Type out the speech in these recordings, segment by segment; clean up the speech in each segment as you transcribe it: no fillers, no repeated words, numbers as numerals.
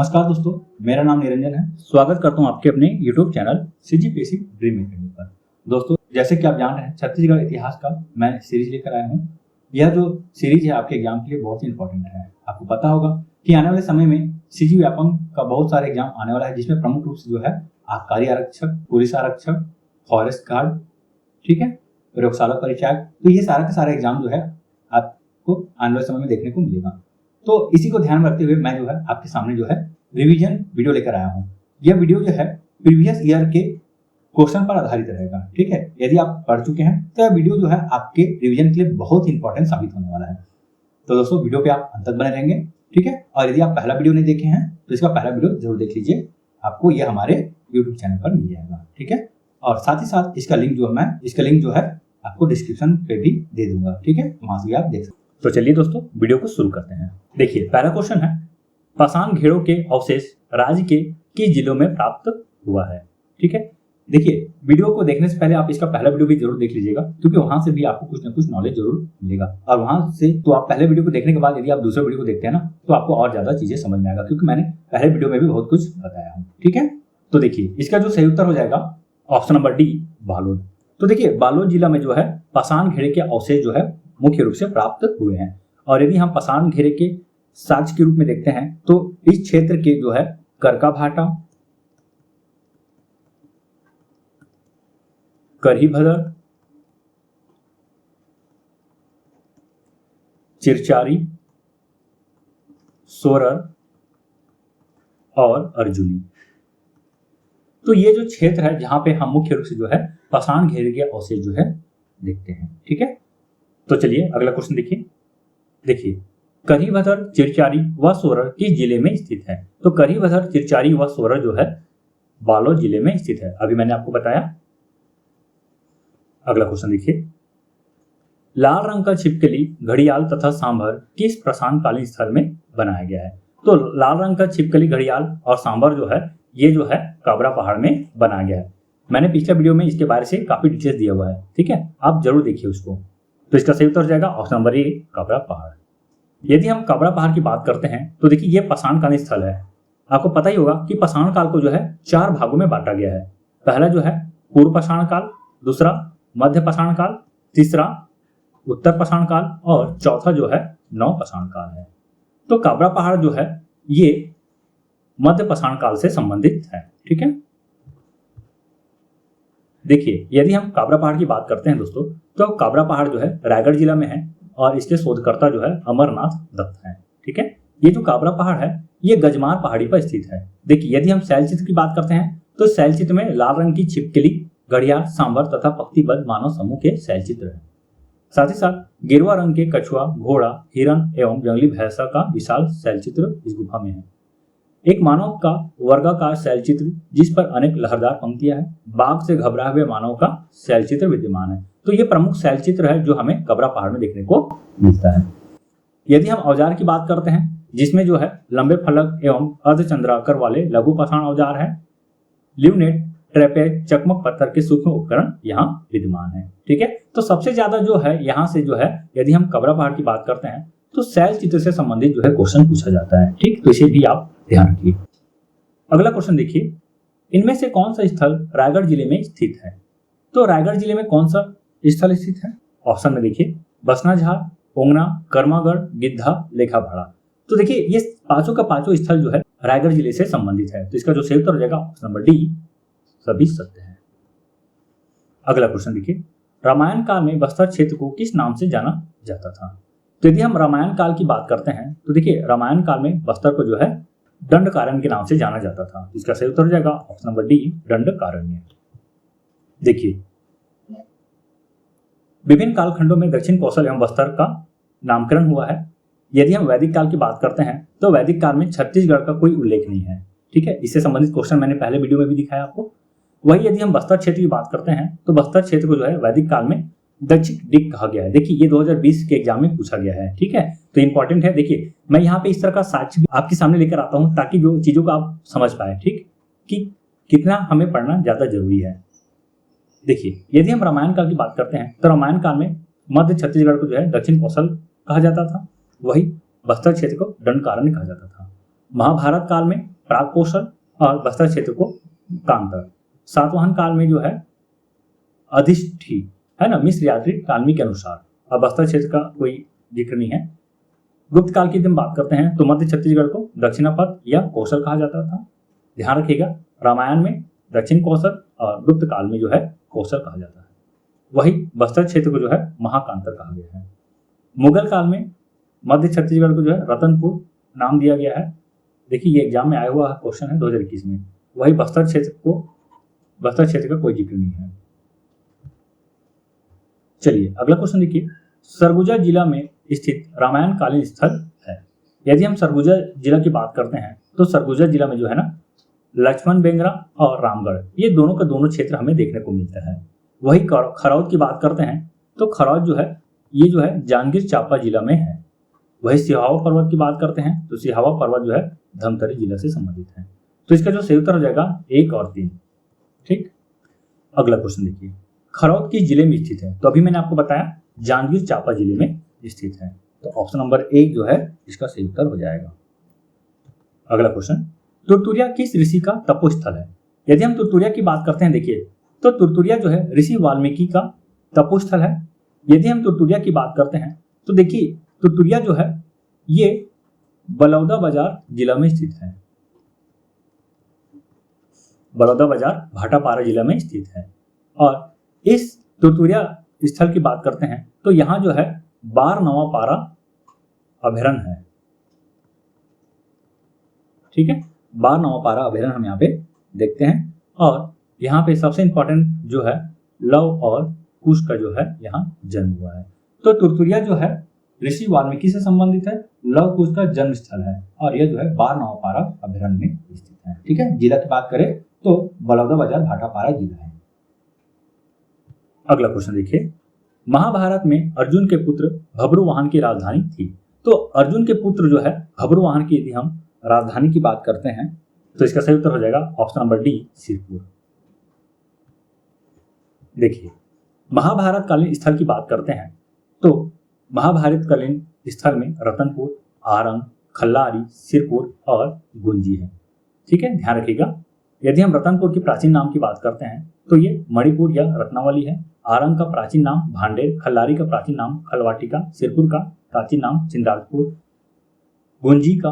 नमस्कार दोस्तों, मेरा नाम निरंजन है। स्वागत करता हूं आपके अपने YouTube channel CGPSC dream academy पर। दोस्तों, जैसे कि आप जान रहे हैं, छत्तीसगढ़ इतिहास का मैं सीरीज लेकर आया हूं। यह जो सीरीज है आपके एग्जाम के लिए बहुत ही इंपॉर्टेंट है। आपको पता होगा कि आने वाले समय में CG व्यापम का बहुत सारे एग्जाम आने वाला है, जिसमें प्रमुख रूप से जो है आबकारी आरक्षक, पुलिस आरक्षक, फॉरेस्ट गार्ड, ठीक है, प्रयोगशाला परिचायक, तो ये सारा के सारे एग्जाम जो है आपको आने वाले समय में देखने को मिलेगा। तो इसी को ध्यान में रखते हुए मैं जो है आपके सामने जो है रिवीजन वीडियो लेकर आया हूँ। यह वीडियो जो है प्रीवियस ईयर के क्वेश्चन पर आधारित रहेगा, ठीक है। यदि आप पढ़ चुके हैं तो यह वीडियो जो है आपके रिवीजन के लिए बहुत इंपॉर्टेंट साबित होने वाला है। तो दोस्तों, वीडियो पे आप अंत तक बने रहेंगे, ठीक है। और यदि आप पहला वीडियो नहीं देखे हैं तो इसका पहला वीडियो जरूर देख लीजिए, आपको यह हमारे यूट्यूब चैनल पर मिल जाएगा, ठीक है। और साथ ही साथ इसका लिंक जो है आपको डिस्क्रिप्शन पे भी दे दूंगा, ठीक है, वहां से भी आप देख सकते हैं। तो चलिए दोस्तों, वीडियो को शुरू करते हैं। देखिए, पहला क्वेश्चन है, पाषाण घेरों के अवशेष राज्य के किस जिलों में प्राप्त हुआ है, ठीक है। देखिए, वीडियो को देखने से पहले आप इसका पहला वीडियो भी जरूर देख लीजिएगा, क्योंकि वहां से भी आपको कुछ ना कुछ नॉलेज जरूर मिलेगा। और वहां से तो आप पहले वीडियो को देखने के बाद यदि आप दूसरे वीडियो को देखते हैं ना, तो आपको और ज्यादा चीजें समझ में आएगा, क्योंकि मैंने पहले वीडियो में भी बहुत कुछ बताया हूँ, ठीक है। तो देखिए, इसका जो सही उत्तर हो जाएगा ऑप्शन नंबर डी, बालोद। तो देखिए, बालोद जिला में जो है पाषाण घेरे के अवशेष जो है मुख्य रूप से प्राप्त हुए हैं। और यदि हम पाषाण घेरे के साक्ष्य के रूप में देखते हैं तो इस क्षेत्र के जो है करका भाटा, करीभदर, चिरचारी, सोरर और अर्जुनी, तो ये जो क्षेत्र है जहां पे हम मुख्य रूप से जो है पाषाण घेरे के अवशेष जो है देखते हैं, ठीक है। तो चलिए अगला क्वेश्चन देखिए, करीभदर, चिरचारी व सोरर किस जिले में स्थित है? तो करीभदर, चिरचारी व सोरर जो है बालोद जिले में स्थित है, अभी मैंने आपको बताया। अगला क्वेश्चन देखिए, लाल रंग का छिपकली, घड़ियाल तथा सांभर किस प्रशांतकालीन स्थल में बनाया गया है? तो लाल रंग का छिपकली, घड़ियाल और सांभर जो है ये जो है काबरा पहाड़ में बनाया गया है। मैंने पिछले वीडियो में इसके बारे से काफी डिटेल्स दिया हुआ है, ठीक है, आप जरूर देखिए उसको। तो इसका सही उत्तर हो जाएगा ऑप्शन नंबर ए, काबरा पहाड़। यदि हम काबरा पहाड़ की बात करते हैं तो देखिए, ये पाषाणकालीन स्थल है। आपको पता ही होगा कि पाषाण काल को जो है 4 भागों में बांटा गया है। पहला जो है पूर्व पाषाण काल, दूसरा मध्य पाषाण काल, तीसरा उत्तर पाषाण काल और चौथा जो है नव पाषाण काल है। तो काबरा पहाड़ जो है ये मध्य पाषाण काल से संबंधित है, ठीक है। देखिए, यदि हम काबरा पहाड़ की बात करते हैं दोस्तों, तो काबरा पहाड़ जो है रायगढ़ जिला में है और इसके शोधकर्ता जो है अमरनाथ दत्त हैं, ठीक है। ये जो काबरा पहाड़ है ये गजमार पहाड़ी पर स्थित है। देखिए, यदि हम शैलचित्र की बात करते हैं तो शैलचित्र में लाल रंग की छिपकली, घड़ियाल, सांभर तथा पंक्तिबद्ध मानव समूह के शैलचित्र है। साथ ही साथ गेरुआ रंग के कछुआ, घोड़ा, हिरन एवं जंगली भैंसा का विशाल शैलचित्र इस गुफा में है। एक मानव का वर्गाकार शैलचित्र जिस पर अनेक लहरदार पंक्तियां हैं, बाघ से घबराए हुए मानव का शैलचित्र विद्यमान है। तो ये प्रमुख शैलचित्र है जो हमें काबरा पहाड़ में देखने को मिलता है। यदि हम औजार की बात करते हैं, जिसमें जो है लंबे फलक एवं अर्धचंद्राकार वाले लघु पाषाण औजार है, ल्यूनेट, ट्रेपेज, चकमक पत्थर के सूक्ष्म उपकरण यहाँ विद्यमान है, ठीक है। तो सबसे ज्यादा जो है यहाँ से जो है यदि हम काबरा पहाड़ की बात करते हैं तो शैलचित्र से संबंधित जो है क्वेश्चन पूछा जाता है, ठीक। तो इसे भी आप ध्यान रखिए। अगला क्वेश्चन देखिए, इनमें से कौन सा स्थल रायगढ़ जिले में स्थित है? तो रायगढ़ जिले में कौन सा स्थल स्थित है? ऑप्शन में देखिए, बसनाझार, ओंगना, कर्मागढ़, गिद्धा, लेखाभाड़ा। तो देखिए, ये पांचों का पांचों स्थल जो है रायगढ़ जिले से संबंधित है। तो इसका जो सही उत्तर हो जाएगा ऑप्शन नंबर डी, सभी सत्य है। अगला क्वेश्चन देखिए, रामायण काल में बस्तर क्षेत्र को किस नाम से जाना जाता था? तो यदि हम रामायण काल की बात करते हैं तो देखिए, रामायण काल में बस्तर को जो है दंडकारण्य के नाम से जाना जाता था। इसका सही उत्तर हो जाएगा ऑप्शन नंबर डी, दंडकारण्य। देखिए, विभिन्न कालखंडों में दक्षिण कौशल एवं बस्तर का नामकरण हुआ है। यदि हम वैदिक काल की बात करते हैं तो वैदिक काल में छत्तीसगढ़ का कोई उल्लेख नहीं है, ठीक है। इससे संबंधित क्वेश्चन मैंने पहले वीडियो में भी दिखाया आपको। वही यदि हम बस्तर क्षेत्र की बात करते हैं तो बस्तर क्षेत्र को जो है वैदिक काल में दक्षिण दिक कहा गया है। देखिए, ये 2020 के एग्जाम में पूछा गया है, ठीक है। तो इंपॉर्टेंट है। देखिए, मैं यहाँ पे इस तरह का साक्ष्य आपके सामने लेकर आता हूँ ताकि जो चीजों को आप समझ पाए, ठीक, कि कितना हमें पढ़ना ज्यादा जरूरी है। देखिए, यदि हम रामायण काल की बात करते हैं तो रामायण काल में मध्य छत्तीसगढ़ को जो है दक्षिण कौशल कहा जाता था, वही बस्तर क्षेत्र को दंडकारण्य कहा जाता था। महाभारत काल में प्राग कौशल और बस्तर क्षेत्र को कांतर। सातवाहन काल में जो है अधिष्ठी है ना, मिस्र यात्री तालमी के अनुसार। अब बस्तर क्षेत्र का कोई जिक्र नहीं है। गुप्त काल की हम बात करते हैं तो मध्य छत्तीसगढ़ को दक्षिणापथ या कौशल कहा जाता था। ध्यान रखिएगा, रामायण में दक्षिण कौशल और गुप्त काल में जो है कौशल कहा जाता है। वही बस्तर क्षेत्र को जो है महाकांतर कहा गया है। मुगल काल में मध्य छत्तीसगढ़ को जो है रतनपुर नाम दिया गया है। देखिए ये एग्जाम में आया हुआ क्वेश्चन है 2021 में। वही बस्तर क्षेत्र का कोई जिक्र नहीं है। चलिए अगला क्वेश्चन देखिए, सरगुजा जिला में स्थित रामायण कालीन स्थल है। यदि हम सरगुजा जिला की बात करते हैं तो सरगुजा जिला में जो है ना लक्ष्मण बेंगरा और रामगढ़, ये दोनों का दोनों क्षेत्र हमें देखने को मिलता है। वही खरौद की बात करते हैं तो खरौद जो है ये जो है जांजगीर चांपा जिला में है। वही सिहावा पर्वत की बात करते हैं तो सिहावा पर्वत जो है धमतरी जिला से संबंधित है। तो इसका जो सही उत्तर हो जाएगा 1 और 3। ठीक, अगला क्वेश्चन देखिए, खरौद किस जिले में स्थित है? तो अभी मैंने आपको बताया जांजगीर चांपा जिले में स्थित है। तो ऑप्शन नंबर 1 जो है इसका सही उत्तर हो जाएगा। अगला क्वेश्चन, तुरतुरिया किस ऋषि का तपोस्थल है? यदि हम तुरतुरिया की बात करते हैं देखिए तो तुरतुरिया जो है ऋषि वाल्मीकि का तपोस्थल है। यदि हम तुरतुरिया की बात करते हैं तो देखिए तुरतुरिया जो है ये बलौदाबाजार जिला में स्थित है। बलौदाबाजार भाटापारा जिला में स्थित है। और इस तुरतुरिया स्थल की बात करते हैं तो यहां जो है बारनवापारा अभयारण्य है। ठीक है, बारनवापारा अभयारण्य हम यहाँ पे देखते हैं। और यहाँ पे सबसे इंपॉर्टेंट जो है लव और कुश का जो है यहाँ जन्म हुआ है। तो तुरतुरिया जो है ऋषि वाल्मीकि से संबंधित है, लव कुश का जन्म स्थल है और यह जो है बारनवापारा अभयारण्य में स्थित है। ठीक है, जिला की बात करें तो बलौदाबाजार भाटापारा जिला है। अगला क्वेश्चन देखिए, महाभारत में अर्जुन के पुत्र भब्रुवाहन की राजधानी थी। तो अर्जुन के पुत्र जो है भब्रुवाहन की यदि हम राजधानी की बात करते हैं तो इसका सही उत्तर हो जाएगा ऑप्शन नंबर डी सिरपुर। देखिए महाभारत कालीन स्थल की बात करते हैं तो महाभारत कालीन स्थल में रतनपुर, आरंग, खल्लारी, सिरपुर और गुंजी है। ठीक है, ध्यान रखिएगा। यदि हम रतनपुर के प्राचीन नाम की बात करते हैं तो ये मणिपुर या रत्नावली है। आरंग का प्राचीन नाम भांडेर, खल्लारी का प्राचीन नाम खलवाटिका, सिरपुर का प्राचीन नाम चिंद्राजपुर, गुंजी का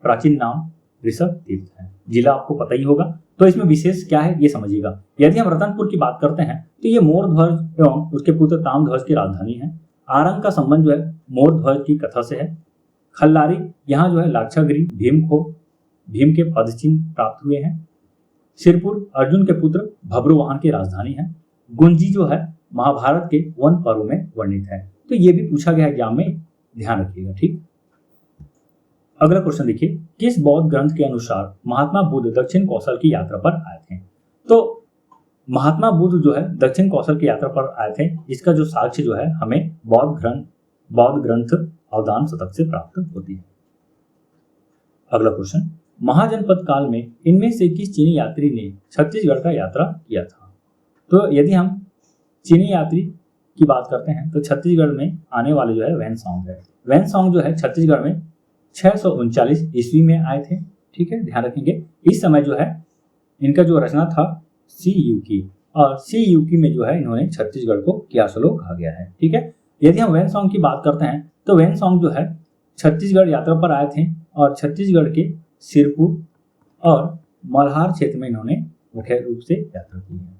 प्राचीन नाम ऋषभ तीर्थ है। जिला आपको पता ही होगा। तो इसमें विशेष क्या है ये समझिएगा। यदि हम रतनपुर की बात करते हैं तो ये मोर ध्वज एवं उसके पुत्र ताम्रध्वज की राजधानी है। आरंग का संबंध जो है मोर ध्वज की कथा से है। खल्लारी यहाँ जो है लाक्षागिरी भीम के पदचिन्ह प्राप्त हुए हैं। सिरपुर अर्जुन के पुत्र भब्रुवाहन की राजधानी है। गुंजी जो है महाभारत के वन पर्व में वर्णित है। तो ये भी पूछा गया एग्जाम में, ध्यान रखिएगा। ठीक, अगला क्वेश्चन देखिए, किस बौद्ध ग्रंथ के अनुसार महात्मा बुद्ध दक्षिण कौशल की यात्रा पर आए थे? तो महात्मा बुद्ध जो है दक्षिण कौशल की यात्रा पर आए थे, इसका जो साक्ष्य जो है हमें बौद्ध ग्रंथ अवदान शतक से प्राप्त होती है। अगला क्वेश्चन, महाजनपद काल में इनमें से किस चीनी यात्री ने छत्तीसगढ़ का यात्रा किया था? तो यदि हम चीनी यात्री की बात करते हैं तो छत्तीसगढ़ में आने वाले जो है वैनसॉन्ग है। वैनसॉन्ग जो है छत्तीसगढ़ में 639 ईस्वी में आए थे। ठीक है, ध्यान रखेंगे। इस समय जो है इनका जो रचना था सी युकी, और सी युकी में जो है इन्होंने छत्तीसगढ़ को क्यासलो कहा गया है। ठीक है, यदि हम वैनसॉन्ग की बात करते हैं तो वैनसॉन्ग जो है छत्तीसगढ़ यात्रा पर आए थे और छत्तीसगढ़ के सिरपुर और मल्हार क्षेत्र में इन्होंने मुख्य रूप से यात्रा की है।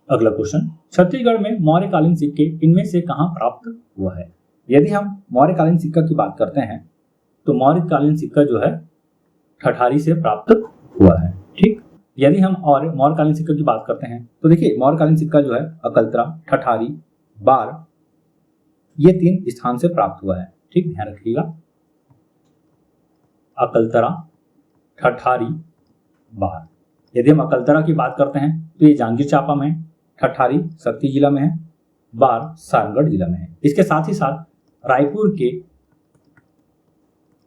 अगला क्वेश्चन, छत्तीसगढ़ में मौर्यकालीन सिक्के इनमें से कहां प्राप्त हुआ है? यदि हम मौर्यकालीन सिक्का की बात करते हैं तो मौर्यकालीन सिक्का जो है ठठारी से प्राप्त हुआ है। ठीक, यदि हम और मौर्यकालीन सिक्का की बात करते हैं तो देखिए मौर्यकालीन सिक्का जो है अकलतरा, ठठारी, बार, ये 3 स्थान से प्राप्त हुआ है। ठीक, ध्यान रखिएगा। अकलतरा, ठठारी, बार। यदि हम अकलतरा की बात करते हैं तो ये जांजगीर चांपा में है, ठठारी शक्ति जिला में है, बार सारंगढ़ जिला में है। इसके साथ ही साथ रायपुर के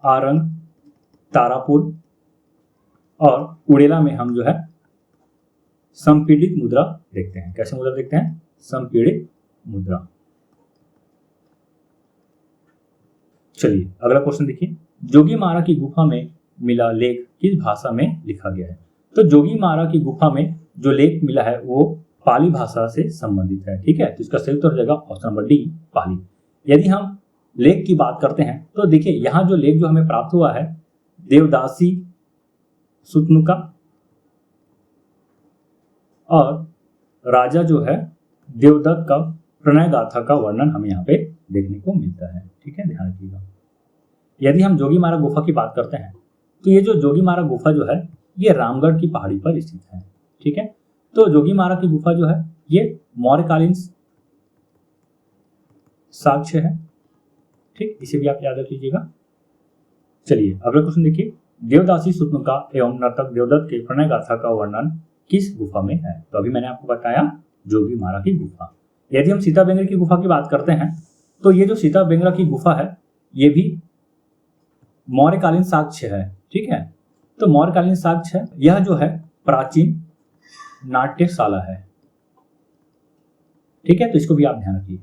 आरंग, तारापुर और उड़ेला में हम जो है संपीड़ित मुद्रा देखते हैं। कैसे मुद्रा देखते हैं? संपीड़ित मुद्रा। चलिए अगला क्वेश्चन देखिए, जोगीमारा की गुफा में मिला लेख किस भाषा में लिखा गया है? तो जोगीमारा की गुफा में जो लेख मिला है वो पाली भाषा से संबंधित है। ठीक है, तो इसका सही उत्तर हो जाएगा ऑप्शन नंबर डी, पाली। यदि हम लेख की बात करते हैं तो देखिए यहाँ जो लेख जो हमें प्राप्त हुआ है, देवदासी सुतनुका और राजा जो है देवदत्त का प्रणय गाथा का वर्णन हमें यहाँ पे देखने को मिलता है। ठीक है, ध्यान रखिएगा। यदि हम जोगीमारा गुफा की बात करते हैं तो ये जो जोगीमारा गुफा जो है ये रामगढ़ की पहाड़ी पर स्थित है। ठीक है, तो जोगीमारा की गुफा जो है ये मौर्यकालीन साक्ष्य है। ठीक, इसे भी आप याद रख लीजिएगा। चलिए अगला क्वेश्चन देखिए, देवदासी सुतनुका एवं नर्तक देवदत्त के प्रणय गाथा का वर्णन किस गुफा में है? तो अभी मैंने आपको बताया जोगीमारा की गुफा। यदि हम सीता बेंगरा की गुफा की बात करते हैं तो ये जो सीता बेंगरा की गुफा है ये भी मौर्यकालीन साक्ष्य है। ठीक है, तो मौर्यकालीन साक्ष्य है, यह जो है प्राचीन नाट्यशाला है। ठीक है, तो इसको भी आप ध्यान रखिए।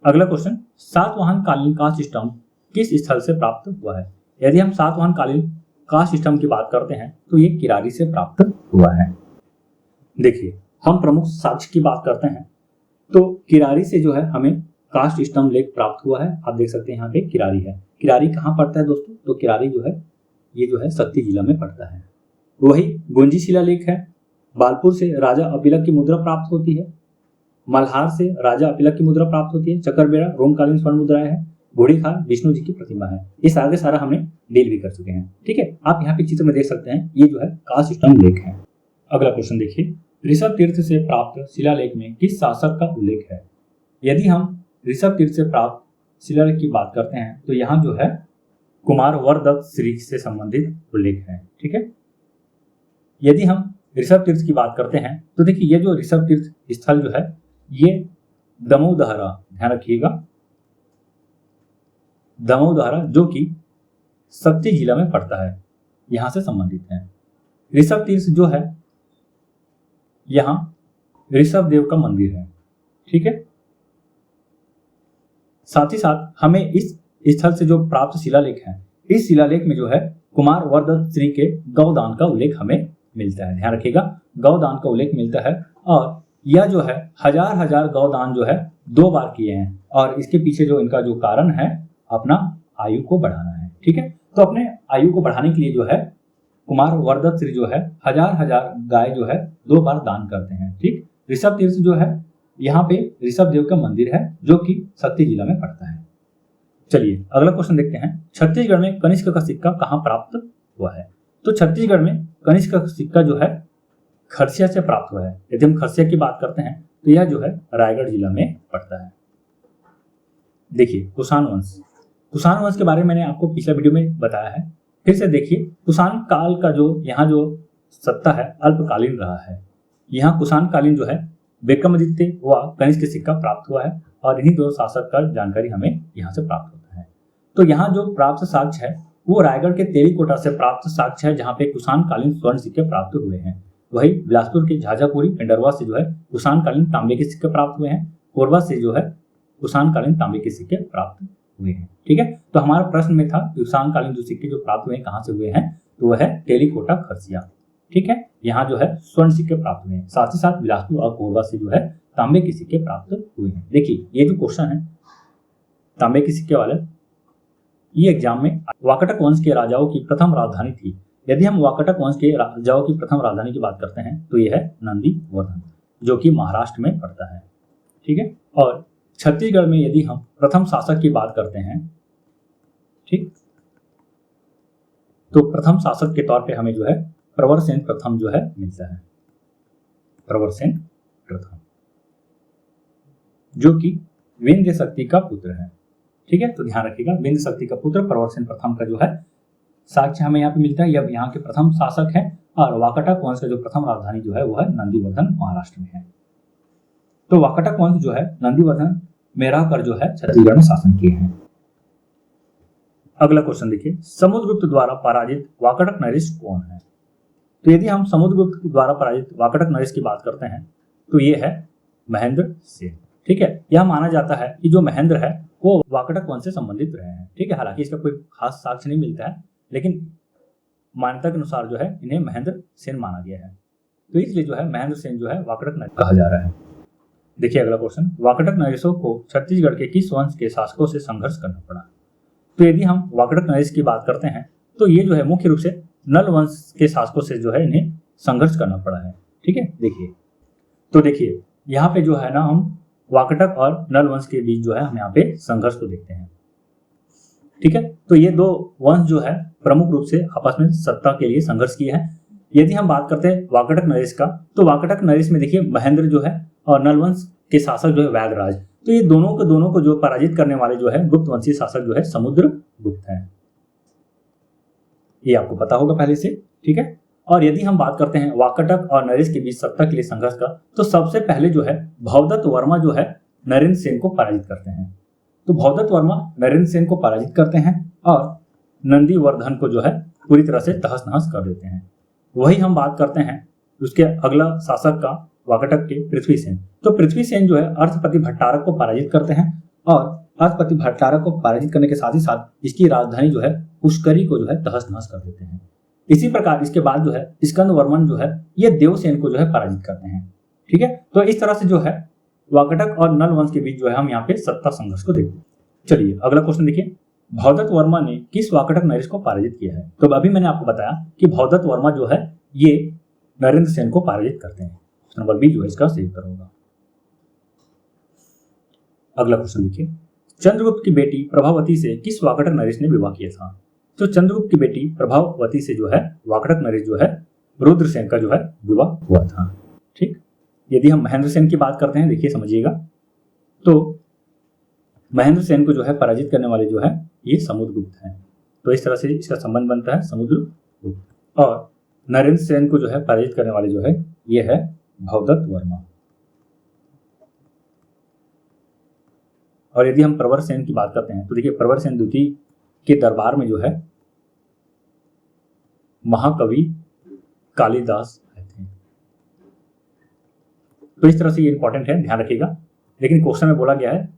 अगला क्वेश्चन, सातवाहन कालीन कास्ट स्तंभ किस स्थल से प्राप्त हुआ है? यदि हम सातवाहन कालीन कास्ट स्तंभ की बात करते हैं तो ये किरारी से प्राप्त हुआ है। देखिए हम प्रमुख साक्ष्य की बात करते हैं तो किरारी से जो है हमें कास्ट स्तंभ लेख प्राप्त हुआ है। आप देख सकते हैं यहाँ पे किरारी है। किरारी कहाँ पड़ता है दोस्तों? तो किरारी जो है ये जो है शक्ति जिला में पड़ता है। वही गुंजी शिला लेख है। बालपुर से राजा अपिलक की मुद्रा प्राप्त होती है। मल्हार से राजा अपिलक की मुद्रा प्राप्त होती है। चकरबेड़ा रोमकालीन स्वर्ण मुद्राएं है। घोड़ीखाल विष्णु जी की प्रतिमा है। इस आगे सारा हमने डील भी कर चुके हैं। ठीक है, आप यहाँ पे चित्र में देख सकते हैं ये जो है कास्ट स्तंभ लेख है। अगला क्वेश्चन देखिए, ऋषभ तीर्थ से प्राप्त शिलालेख में किस शासक का उल्लेख है? यदि हम ऋषभ तीर्थ से प्राप्त शिलालेख की बात करते हैं तो यहाँ जो है कुमार वरदत्त श्री से संबंधित उल्लेख है। ठीक है, यदि हम ऋषभ तीर्थ की बात करते हैं तो देखिए ये जो ऋषभ तीर्थ स्थल जो है ये दमोदहरा, ध्यान रखिएगा, दमोदहरा जो कि शक्ति जिला में पड़ता है, यहां से संबंधित है। ऋषभ तीर्थ जो है यहां ऋषभ देव का मंदिर है। ठीक है, साथ ही साथ हमें इस स्थल से जो प्राप्त शिलालेख है, इस शिलालेख में जो है कुमार वरदत्त श्री के गौदान का उल्लेख हमें मिलता है। ध्यान रखिएगा, गौदान का उल्लेख मिलता है और यह जो है हजार गौदान जो है 2 बार किए हैं और इसके पीछे जो इनका जो कारण है अपना आयु को बढ़ाना है। ठीक है, तो अपने आयु को बढ़ाने के लिए जो है कुमार वरदत्त श्री जो है हजार गाय जो है 2 बार दान करते हैं। ठीक, ऋषभ तीर्थ जो है यहाँ पे ऋषभ देव का मंदिर है जो कि शक्ति जिला में पड़ता है। चलिए अगला क्वेश्चन देखते हैं, छत्तीसगढ़ में कनिष्क का सिक्का कहाँ प्राप्त हुआ है? तो छत्तीसगढ़ में कनिष्क का सिक्का जो है खरसिया से प्राप्त हुआ है। यदि हम खरसिया की बात करते हैं तो यह जो है रायगढ़ जिला में पड़ता है। देखिए कुषाण वंश, कुषाण वंश के बारे में मैंने आपको पिछले वीडियो में बताया है। फिर से देखिए, कुषाण काल का जो यहाँ जो सत्ता है अल्पकालीन रहा है। यहाँ कुषाण कालीन जो है विक्रमादित्य व कनिष्क सिक्का प्राप्त हुआ है और इन्हीं दो शासक का जानकारी हमें यहाँ से प्राप्त होता है। तो यहाँ जो प्राप्त साक्ष्य है वो रायगढ़ के तेलीकोटा से प्राप्त साक्ष्य है जहाँ पे कुषाण कालीन स्वर्ण सिक्के प्राप्त हुए हैं। वही बिलासपुर के झाझापुरी पेंडरवा से जो है कुषाण कालीन तांबे के सिक्के प्राप्त हुए हैं। कोरबा से जो है कुषाण कालीन तांबे के सिक्के प्राप्त हुए हैं। ठीक है, तो हमारा प्रश्न में था कुषाण कालीन जो सिक्के जो प्राप्त हुए हैं कहाँ से हुए हैं, तो वह है तेलीकोटा खरसिया। ठीक है, यहाँ जो है स्वर्ण सिक्के प्राप्त हुए हैं। साथ ही साथ बिलासपुर और कोरबा से जो है तांबे के सिक्के प्राप्त हुए हैं। देखिए ये जो क्वेश्चन है तांबे के सिक्के वाले, ये एग्जाम में वाकाटक वंश के राजाओं की प्रथम राजधानी थी। यदि हम वाकाटक वंश के राजाओं की प्रथम राजधानी की बात करते हैं तो यह है नंदीवर्धन जो कि महाराष्ट्र में पड़ता है। ठीक है, और छत्तीसगढ़ में यदि हम प्रथम शासक की बात करते हैं, ठीक, तो प्रथम शासक के तौर पे हमें जो है प्रवरसेन प्रथम जो है मिलता है। प्रवरसेन प्रथम जो कि विंध्य शक्ति का पुत्र है। ठीक है, तो ध्यान रखिएगा, विंध्य शक्ति का पुत्र प्रवरसेन प्रथम का जो है साक्ष्य हमें यहाँ पे मिलता है। यह यहाँ के प्रथम शासक है और वाकाटक वंश का जो प्रथम राजधानी जो है वो है नंदीवर्धन महाराष्ट्र में है। तो वाकाटक वंश जो है नंदीवर्धन में रहकर जो है छत्तीसगढ़ में शासन किए हैं। अगला क्वेश्चन देखिए, समुद्रगुप्त द्वारा पराजित वाकाटक नरेश कौन है? तो यदि हम समुद्रगुप्त द्वारा पराजित वाकाटक नरेश की बात करते हैं तो ये है महेंद्र सेन। ठीक है, यह माना जाता है कि जो महेंद्र है वो वाकटक वंश से संबंधित रहे हैं। ठीक है, हालांकि इसका कोई खास साक्ष्य नहीं मिलता है, लेकिन मान्यता के अनुसार जो है इन्हें महेंद्र सेन माना गया है। तो इसलिए जो है महेंद्र सेन जो है वाकटक नरेश कहा जा रहा है। देखिए अगला क्वेश्चन, वाकटक नरेशों को छत्तीसगढ़ के किस वंश के शासकों से संघर्ष करना पड़ा? तो यदि हम वाकटक नरेश की बात करते हैं तो ये जो है मुख्य रूप से नल वंश के शासकों से जो है इन्हें संघर्ष करना पड़ा है। ठीक है, देखिए यहाँ पे जो है ना हम वाकटक और नल वंश के बीच जो है हम यहाँ पे संघर्ष को देखते हैं। ठीक है, तो ये दो वंश जो है प्रमुख रूप से आपस में सत्ता के लिए संघर्ष किए हैं। यदि हम बात करते हैं वाकटक नरेश का, तो वाकटक नरेश में देखिए महेंद्र जो है और नल वंश के शासक जो है वैगराज, तो ये दोनों को जो पराजित करने वाले जो है गुप्त वंशीय शासक जो है समुद्रगुप्त है। ये आपको पता होगा पहले से। ठीक है, और यदि हम बात करते हैं वाकटक और नरेश के बीच सत्ता के लिए संघर्ष का, तो सबसे पहले जो है भवदत्त वर्मा जो है नरेंद्र सेन को पराजित करते हैं। तो भवदत्त वर्मा नरेंद्र सेन को पराजित करते हैं और नंदीवर्धन को जो है पूरी तरह से तहस नहस कर देते हैं। वही हम बात करते हैं उसके अगला शासक का वाकटक के पृथ्वी सेन। तो पृथ्वी सेन जो है अर्थपति भट्टारक को पराजित करते हैं और अर्थपति भट्टारक को पराजित करने के साथ ही साथ इसकी राजधानी जो है पुष्करी को जो है तहस नहस कर देते हैं। इसी प्रकार इसके बाद जो है स्कंद वर्मन जो है ये देवसेन को जो है पराजित करते हैं। ठीक है, तो इस तरह से जो है वाकटक और नल वंश के बीच जो है हम यहाँ पे सत्ता संघर्ष को देखते हैं। चलिए अगला क्वेश्चन देखिए, भवदत्त वर्मा ने किस वाकटक नरेश को पराजित किया है? तो अभी मैंने आपको बताया कि भवदत्त वर्मा जो है ये नरेंद्र सेन को पराजित करते हैं। नंबर बी जो है इसका सही उत्तर होगा। अगला क्वेश्चन देखिए, चंद्रगुप्त की बेटी प्रभावती से किस वाकटक नरेश ने विवाह किया था? तो चंद्रगुप्त की बेटी प्रभावती से जो है वाकटक नरेश जो है रुद्रसेन का जो है विवाह हुआ था। ठीक, यदि हम महेंद्र सेन की बात करते हैं, देखिए समझिएगा, तो महेंद्र सेन को जो है पराजित करने वाले जो है ये समुद्रगुप्त हैं। तो इस तरह से इसका संबंध बनता है समुद्रगुप्त, और नरेंद्र सेन को जो है पराजित करने वाले जो है ये है भवदत्त वर्मा। और यदि हम प्रवर सेन की बात करते हैं तो देखिए प्रवर सेन द्वितीय के दरबार में जो है महाकवि कालिदास आए थे। तो इस तरह से ये इंपॉर्टेंट है, ध्यान रखिएगा। लेकिन क्वेश्चन में बोला गया है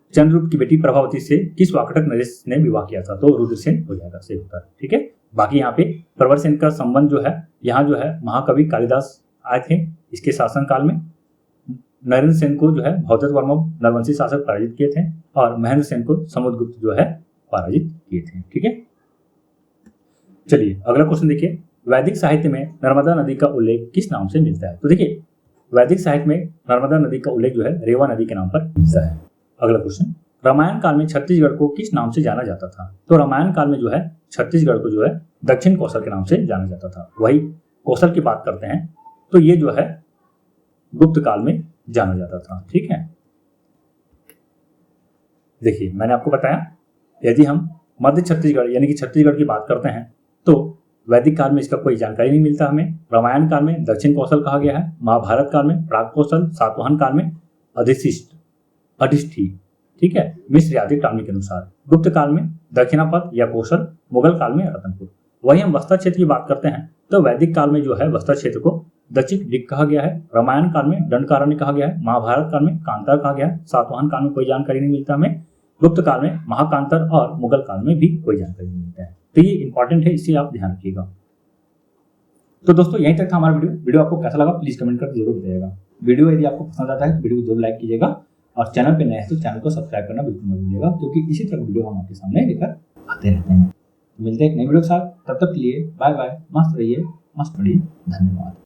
चंद्रगुप्त की बेटी प्रभावती से किस वाकटक नरेश ने विवाह किया था? तो रुद्रसेन हो जाएगा सही उत्तर। ठीक है, बाकी यहाँ पे प्रवर सेन का संबंध जो है यहाँ जो है महाकवि कालिदास आए थे इसके शासन काल में। नरेंद्र सेन को जो है भवदत्त वर्मा नरवंशी शासक पराजित किए थे और महेंद्र सेन को समुद्रगुप्त जो है पराजित किए थे। ठीक है, चलिए अगला क्वेश्चन देखिए, वैदिक साहित्य में नर्मदा नदी का उल्लेख किस नाम से मिलता है? तो देखिए वैदिक साहित्य में नर्मदा नदी का उल्लेख जो है रेवा नदी के नाम पर मिलता है। अगला क्वेश्चन, रामायण काल में छत्तीसगढ़ को किस नाम से जाना जाता था? तो रामायण काल में जो है छत्तीसगढ़ को जो है दक्षिण कौशल के नाम से जाना जाता था। वही कौशल की बात करते हैं तो ये जो है गुप्त काल में जाना जाता था। ठीक है, देखिए मैंने आपको बताया यदि हम मध्य छत्तीसगढ़ यानी कि छत्तीसगढ़ की बात करते हैं तो वैदिक काल में इसका कोई जानकारी नहीं मिलता हमें। रामायण काल में दक्षिण कौशल कहा गया है, महाभारत काल में प्राग कौशल, सातवाहन काल में अधिष्ठी। ठीक है, मिश्र आदि टामी के अनुसार। गुप्त काल में दक्षिणापथ या कौशल, मुगल काल में रतनपुर। वही हम बस्तर क्षेत्र की बात करते हैं तो वैदिक काल में जो है बस्तर क्षेत्र को दक्षिण दिक कहा गया है, रामायण काल में दंडकारण्य कहा गया है, महाभारत काल में कांतार कहा गया है, सातवाहन काल में कोई जानकारी नहीं मिलता हमें, गुप्त काल में महाकांतर और मुगल काल में भी कोई जानकारी नहीं मिलता है। तो ये इंपॉर्टेंट है, इसे आप ध्यान रखिएगा। तो दोस्तों यहीं तक था हमारा वीडियो आपको कैसा लगा प्लीज कमेंट करके जरूर बताइएगा। वीडियो यदि आपको पसंद आता है तो वीडियो को जरूर लाइक कीजिएगा और चैनल पे नए हैं तो चैनल को सब्सक्राइब करना बिल्कुल मत भूलिएगा, क्योंकि इसी तरह वीडियो हम आपके सामने लेकर आते रहते हैं। मिलते हैं एक नई वीडियो के साथ, तब तक के लिए बाय बाय, मस्त रहिए, मस्त पढ़िए, धन्यवाद।